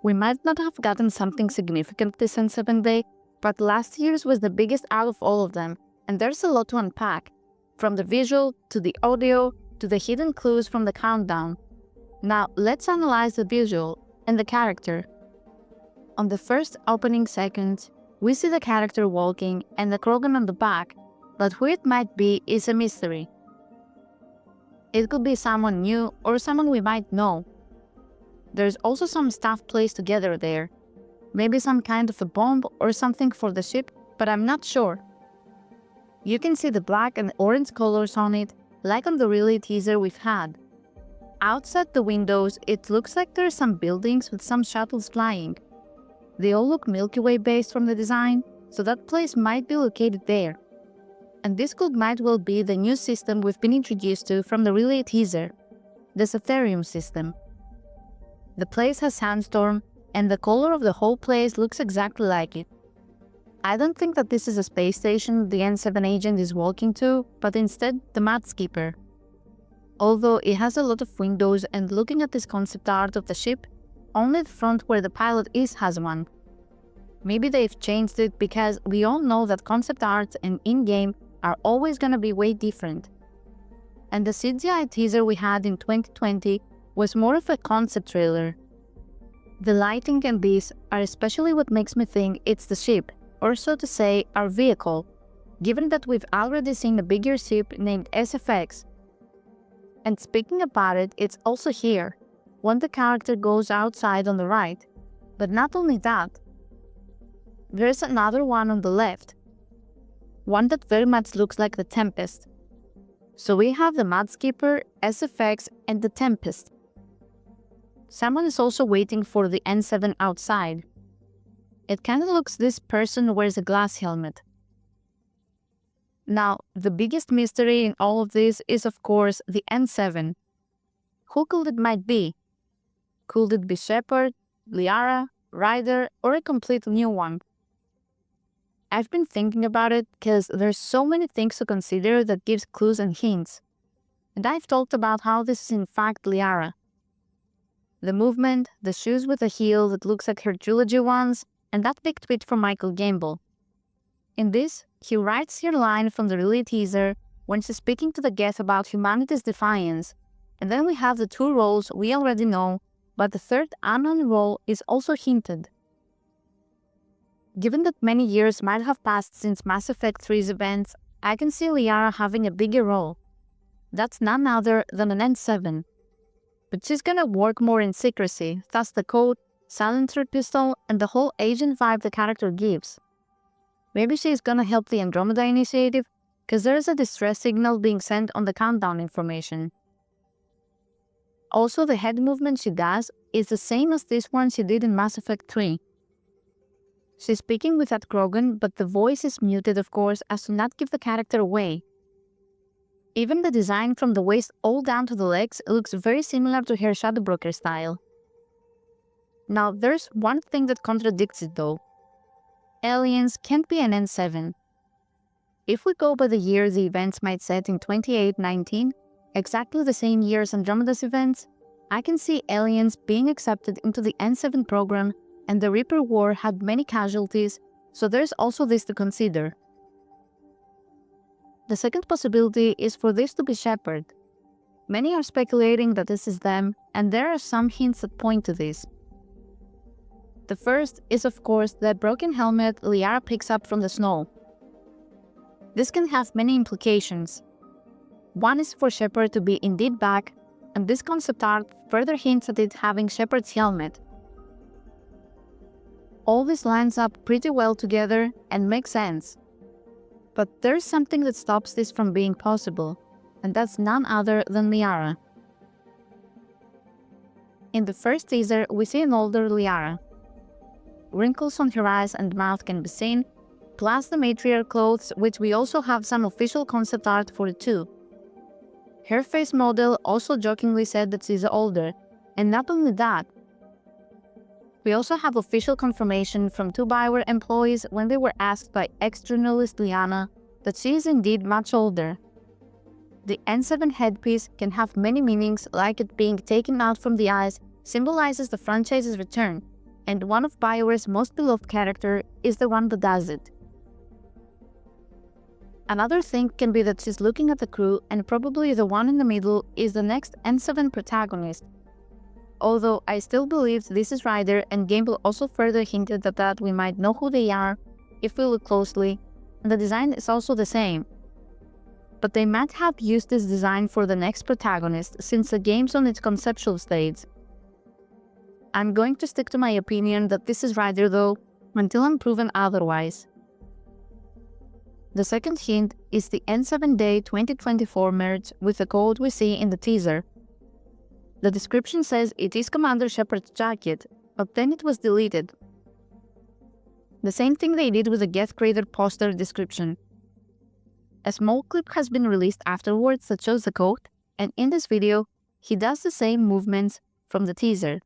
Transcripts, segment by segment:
We might not have gotten something significant this N7Day, but last year's was the biggest out of all of them, and there's a lot to unpack, from the visual to the audio to the hidden clues from the countdown. Now let's analyze the visual and the character. On the first opening seconds, we see the character walking and the Krogan on the back, but who it might be is a mystery. It could be someone new or someone we might know. There's also some stuff placed together there. Maybe some kind of a bomb or something for the ship, but I'm not sure. You can see the black and orange colors on it, like on the relay teaser we've had. Outside the windows, it looks like there are some buildings with some shuttles flying. They all look Milky Way based from the design, so that place might be located there. And this might well be the new system we've been introduced to from the relay teaser, the Satharium system. The place has sandstorm, and the color of the whole place looks exactly like it. I don't think that this is a space station the N7 agent is walking to, but instead the Mad Skipper. Although it has a lot of windows, and looking at this concept art of the ship, only the front where the pilot is has one. Maybe they've changed it because we all know that concept arts and in-game are always gonna be way different. And the CGI teaser we had in 2020 was more of a concept trailer. The lighting and these are especially what makes me think it's the ship, or so to say, our vehicle, given that we've already seen a bigger ship named SFX. And speaking about it, it's also here, when the character goes outside on the right. But not only that, there's another one on the left, one that very much looks like the Tempest. So we have the Mad Skipper, SFX, and the Tempest. Someone is also waiting for the N7 outside. It kinda looks this person wears a glass helmet. Now, the biggest mystery in all of this is of course the N7. Who could it might be? Could it be Shepard, Liara, Ryder, or a complete new one? I've been thinking about it because there's so many things to consider that gives clues and hints. And I've talked about how this is in fact Liara. The movement, the shoes with a heel that looks like her trilogy ones, and that big tweet from Michael Gambel. In this, he writes her line from the relay teaser when she's speaking to the Geth about humanity's defiance, and then we have the two roles we already know, but the third unknown role is also hinted. Given that many years might have passed since Mass Effect 3's events, I can see Liara having a bigger role. That's none other than an N7. But she's gonna work more in secrecy, thus the code, silencer pistol, and the whole agent vibe the character gives. Maybe she's gonna help the Andromeda Initiative, cause there's a distress signal being sent on the countdown information. Also, the head movement she does is the same as this one she did in Mass Effect 3. She's speaking with that Krogan, but the voice is muted of course as to not give the character away. Even the design from the waist all down to the legs looks very similar to her Shadowbroker style. Now there's one thing that contradicts it though. Aliens can't be an N7. If we go by the year the events might set in 2819, exactly the same year as Andromeda's events, I can see aliens being accepted into the N7 program, and the Reaper War had many casualties, so there's also this to consider. The second possibility is for this to be Shepard. Many are speculating that this is them, and there are some hints that point to this. The first is of course that broken helmet Liara picks up from the snow. This can have many implications. One is for Shepard to be indeed back, and this concept art further hints at it having Shepard's helmet. All this lines up pretty well together and makes sense. But there's something that stops this from being possible, and that's none other than Liara. In the first teaser, we see an older Liara. Wrinkles on her eyes and mouth can be seen, plus the matriarch clothes, which we also have some official concept art for too. Her face model also jokingly said that she's older, and not only that, we also have official confirmation from two Bioware employees when they were asked by ex-journalist Liana that she is indeed much older. The N7 headpiece can have many meanings, like it being taken out from the eyes symbolizes the franchise's return, and one of BioWare's most beloved character is the one that does it. Another thing can be that she's looking at the crew, and probably the one in the middle is the next N7 protagonist. Although I still believe this is Ryder, and Gamble also further hinted that we might know who they are if we look closely, and the design is also the same. But they might have used this design for the next protagonist since the game's on its conceptual stage. I'm going to stick to my opinion that this is Ryder though, until I'm proven otherwise. The second hint is the N7Day 2024 merge with the code we see in the teaser. The description says it is Commander Shepard's jacket, but then it was deleted. The same thing they did with the Geth Crater poster description. A small clip has been released afterwards that shows the code, and in this video, he does the same movements from the teaser.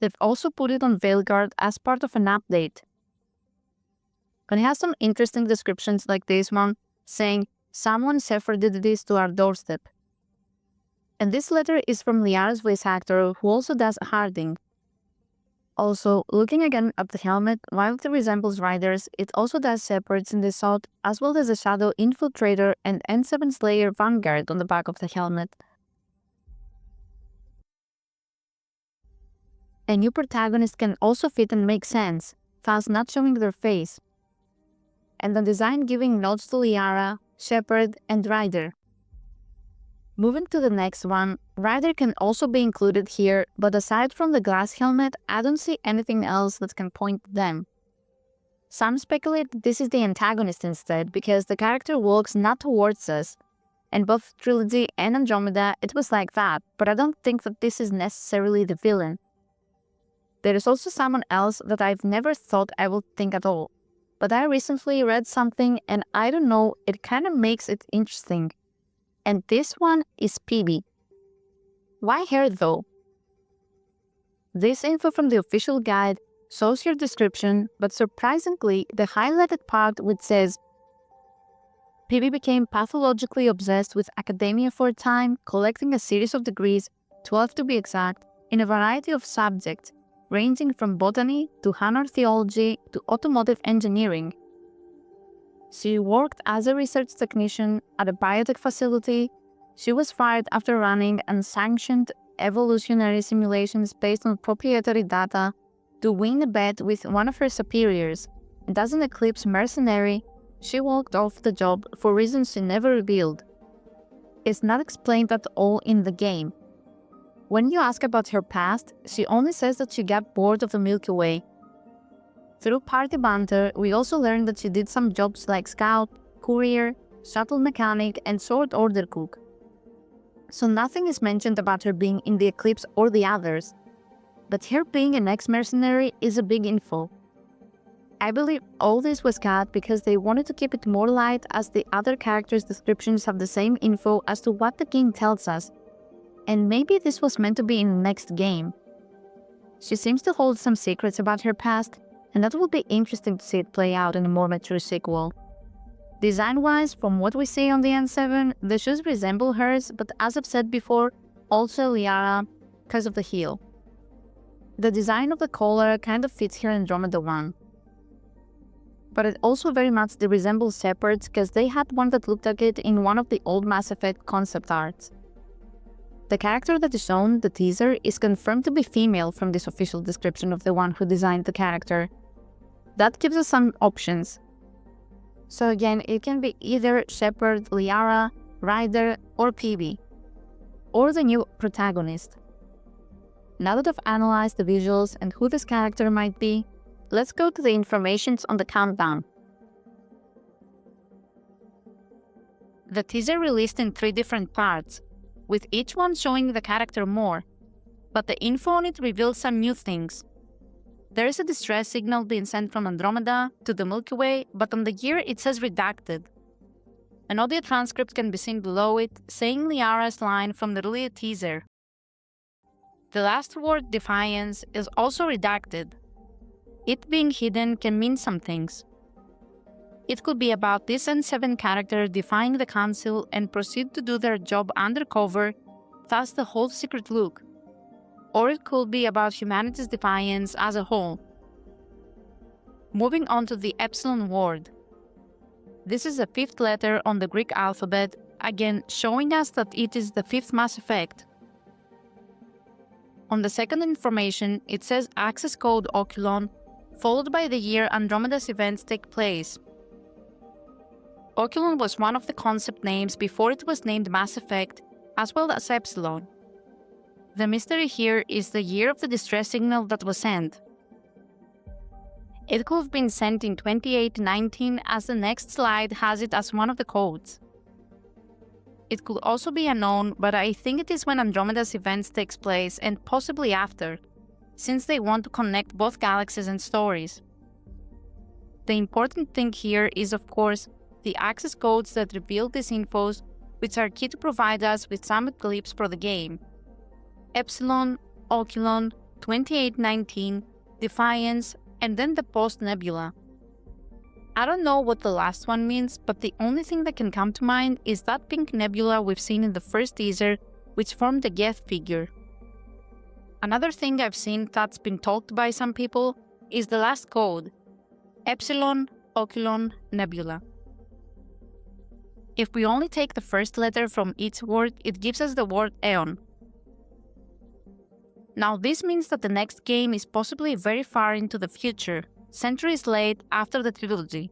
They've also put it on Veilguard as part of an update. But it has some interesting descriptions like this one, saying, "Someone shepherded this to our doorstep." And this letter is from Liara's voice actor, who also does Harding. Also, looking again at the helmet, while it resembles Ryder's, it also does Shepard's in the shot, as well as the Shadow Infiltrator and N7 Slayer Vanguard on the back of the helmet. A new protagonist can also fit and make sense, thus not showing their face. And the design giving nods to Liara, Shepard, and Ryder. Moving to the next one, Ryder can also be included here, but aside from the glass helmet, I don't see anything else that can point to them. Some speculate that this is the antagonist instead, because the character walks not towards us. In both Trilogy and Andromeda, it was like that, but I don't think that this is necessarily the villain. There is also someone else that I've never thought I would think at all. But I recently read something and I don't know, it kind of makes it interesting. And this one is PB. Why her though? This info from the official guide shows her description, but surprisingly, the highlighted part which says, PB became pathologically obsessed with academia for a time, collecting a series of degrees, 12 to be exact, in a variety of subjects, ranging from botany to Hanar theology to automotive engineering. She worked as a research technician at a biotech facility. She was fired after running unsanctioned evolutionary simulations based on proprietary data to win a bet with one of her superiors, and as an Eclipse mercenary, she walked off the job for reasons she never revealed. It's not explained at all in the game. When you ask about her past, she only says that she got bored of the Milky Way. Through party banter, we also learned that she did some jobs like scout, courier, shuttle mechanic, and sword order cook. So nothing is mentioned about her being in the Eclipse or the others. But her being an ex-mercenary is a big info. I believe all this was cut because they wanted to keep it more light, as the other characters' descriptions have the same info as to what the game tells us. And maybe this was meant to be in the next game. She seems to hold some secrets about her past, and that will be interesting to see it play out in a more mature sequel. Design-wise, from what we see on the N7, the shoes resemble hers, but as I've said before, also Liara, because of the heel. The design of the collar kind of fits her Andromeda one. But it also very much resembles Shepard's, because they had one that looked like it in one of the old Mass Effect concept arts. The character that is shown, the teaser, is confirmed to be female from this official description of the one who designed the character. That gives us some options. So again, it can be either Shepard, Liara, Ryder, or PB. Or the new protagonist. Now that I've analyzed the visuals and who this character might be, let's go to the informations on the countdown. The teaser released in 3 different parts, with each one showing the character more, but the info on it reveals some new things. There is a distress signal being sent from Andromeda to the Milky Way, but on the gear it says redacted. An audio transcript can be seen below it, saying Liara's line from the earlier teaser. The last word, defiance, is also redacted. It being hidden can mean some things. It could be about this N7 character defying the Council and proceed to do their job undercover, thus the whole secret look. or it could be about humanity's defiance as a whole. Moving on to the epsilon word. This is the fifth letter on the Greek alphabet, again showing us that it is the fifth Mass Effect. On the second information, it says access code Oculon, followed by the year Andromeda's events take place. Oculon was one of the concept names before it was named Mass Effect, as well as Epsilon. The mystery here is the year of the distress signal that was sent. It could have been sent in 2819, as the next slide has it as one of the codes. It could also be unknown, but I think it is when Andromeda's events takes place and possibly after, since they want to connect both galaxies and stories. The important thing here is, of course, the access codes that reveal these infos, which are key to provide us with some clips for the game. Epsilon, Oculon, 2819, Defiance, and then the post-nebula. I don't know what the last one means, but the only thing that can come to mind is that pink nebula we've seen in the first teaser, which formed the Geth figure. Another thing I've seen that's been talked by some people is the last code, Epsilon, Oculon, Nebula. If we only take the first letter from each word, it gives us the word Aeon. Now this means that the next game is possibly very far into the future, centuries late after the trilogy.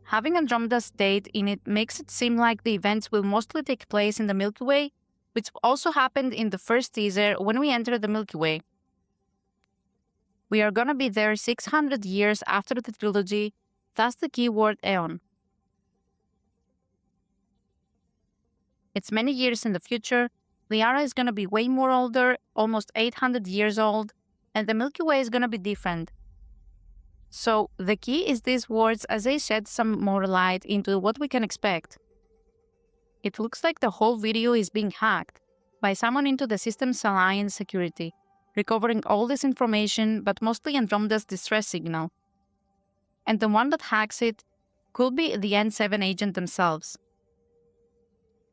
Having Andromeda's date in it makes it seem like the events will mostly take place in the Milky Way, which also happened in the first teaser when we enter the Milky Way. We are gonna be there 600 years after the trilogy, thus the keyword Aeon. It's many years in the future. Liara is gonna be way more older, almost 800 years old, and the Milky Way is gonna be different. So the key is these words as they shed some more light into what we can expect. It looks like the whole video is being hacked by someone into the system's alliance security, recovering all this information, but mostly Andromeda's distress signal. And the one that hacks it could be the N7 agent themselves.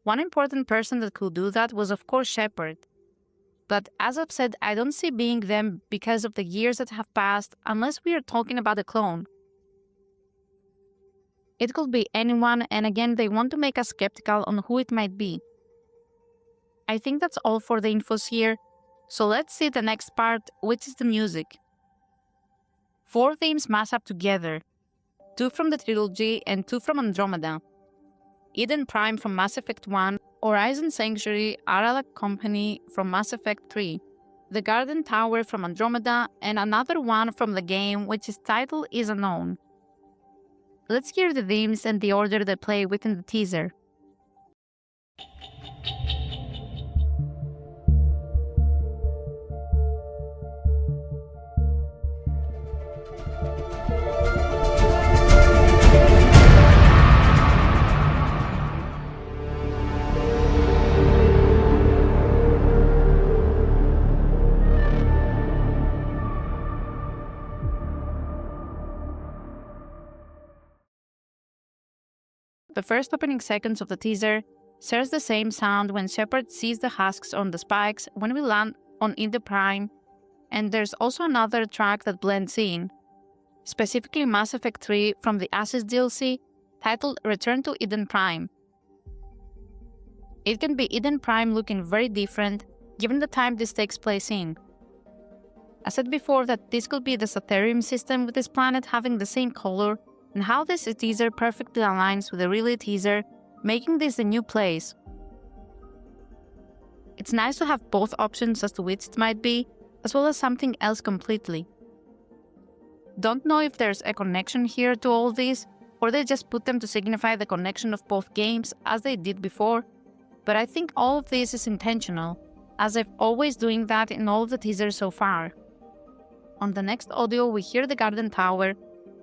One important person that could do that was of course Shepard. But as I've said, I don't see being them because of the years that have passed unless we are talking about a clone. It could be anyone, and again they want to make us skeptical on who it might be. I think that's all for the infos here, so let's see the next part, which is the music. 4 themes mass up together, 2 from the trilogy and 2 from Andromeda. Eden Prime from Mass Effect 1, Horizon Sanctuary, Aralak Company from Mass Effect 3, The Garden Tower from Andromeda, and another one from the game which its title is unknown. Let's hear the themes and the order they play within the teaser. The first opening seconds of the teaser shares the same sound when Shepard sees the husks on the spikes when we land on Eden Prime, and there's also another track that blends in, specifically Mass Effect 3 from the Ashes DLC, titled Return to Eden Prime. It can be Eden Prime looking very different, given the time this takes place in. I said before that this could be the Satherium system with this planet having the same color, and how this teaser perfectly aligns with the real teaser, making this a new place. It's nice to have both options as to which it might be, as well as something else completely. Don't know if there's a connection here to all this, or they just put them to signify the connection of both games as they did before, but I think all of this is intentional, as they've always doing that in all of the teasers so far. On the next audio we hear the Garden Tower,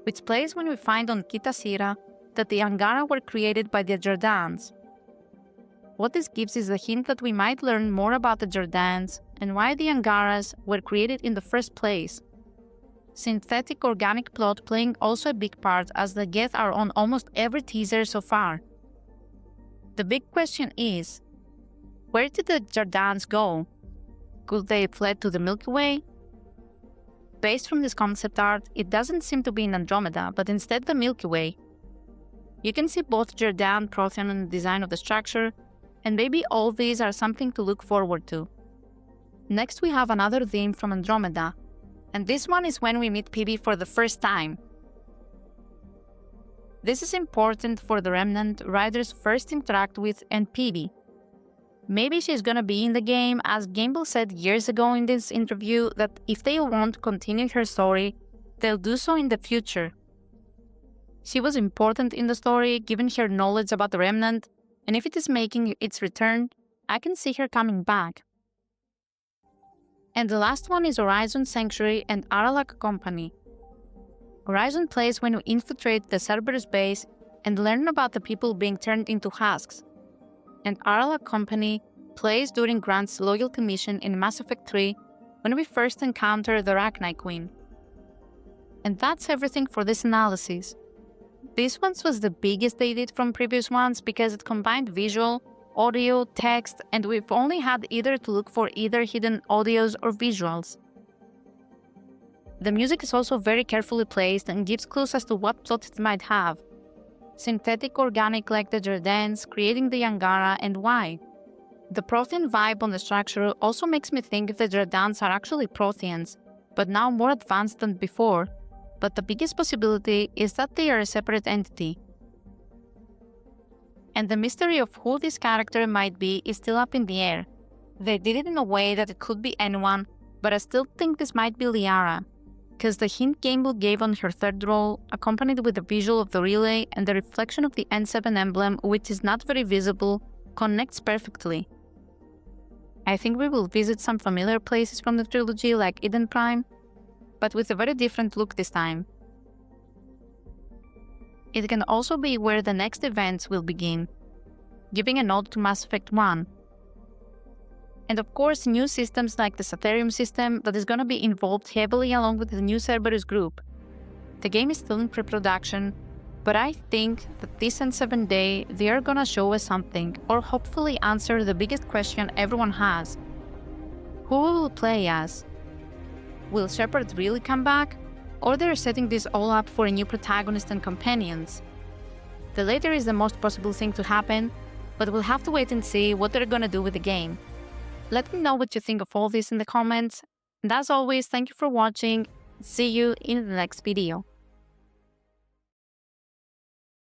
which plays when we find on Kitasira that the Angara were created by the Jordans. What this gives is a hint that we might learn more about the Jordans and why the Angaras were created in the first place. Synthetic organic plot playing also a big part, as the Geth are on almost every teaser so far. The big question is, where did the Jordans go? could they fled to the Milky Way? Based from this concept art, it doesn't seem to be in Andromeda, but instead the Milky Way. You can see both Jordan, Prothean, and the design of the structure, and maybe all these are something to look forward to. Next, we have another theme from Andromeda, and this one is when we meet Peebee for the first time. This is important for the Remnant riders first interact with and Peebee. Maybe she's gonna be in the game, as Gamble said years ago in this interview that if they want to continue her story, they'll do so in the future. She was important in the story given her knowledge about the Remnant, and if it is making its return, I can see her coming back. And the last one is Horizon Sanctuary and Aralak Company. Horizon plays when you infiltrate the Cerberus base and learn about the people being turned into husks. And Aralak Company plays during Grant's loyalty mission in Mass Effect 3 when we first encounter the Rachni Queen. And that's everything for this analysis. This one was the biggest they did from previous ones because it combined visual, audio, text, and we've only had either to look for either hidden audios or visuals. The music is also very carefully placed and gives clues as to what plot it might have. Synthetic organic like the Jordans, creating the Angara, and why. The Prothean vibe on the structure also makes me think the Jordans are actually Protheans, but now more advanced than before, but the biggest possibility is that they are a separate entity. And the mystery of who this character might be is still up in the air. They did it in a way that it could be anyone, but I still think this might be Liara, because the hint Gamble gave on her third role, accompanied with the visual of the relay and the reflection of the N7 emblem, which is not very visible, connects perfectly. I think we will visit some familiar places from the trilogy like Eden Prime, but with a very different look this time. It can also be where the next events will begin, giving a nod to Mass Effect 1. And of course, new systems like the Satherium system that is going to be involved heavily along with the new Cerberus group. The game is still in pre-production, but I think that this N7Day they are going to show us something, or hopefully answer the biggest question everyone has. Who will we play as? Will Shepard really come back? Or they're setting this all up for a new protagonist and companions? The latter is the most possible thing to happen, but we'll have to wait and see what they're gonna do with the game. Let me know what you think of all this in the comments, and as always, thank you for watching. See you in the next video.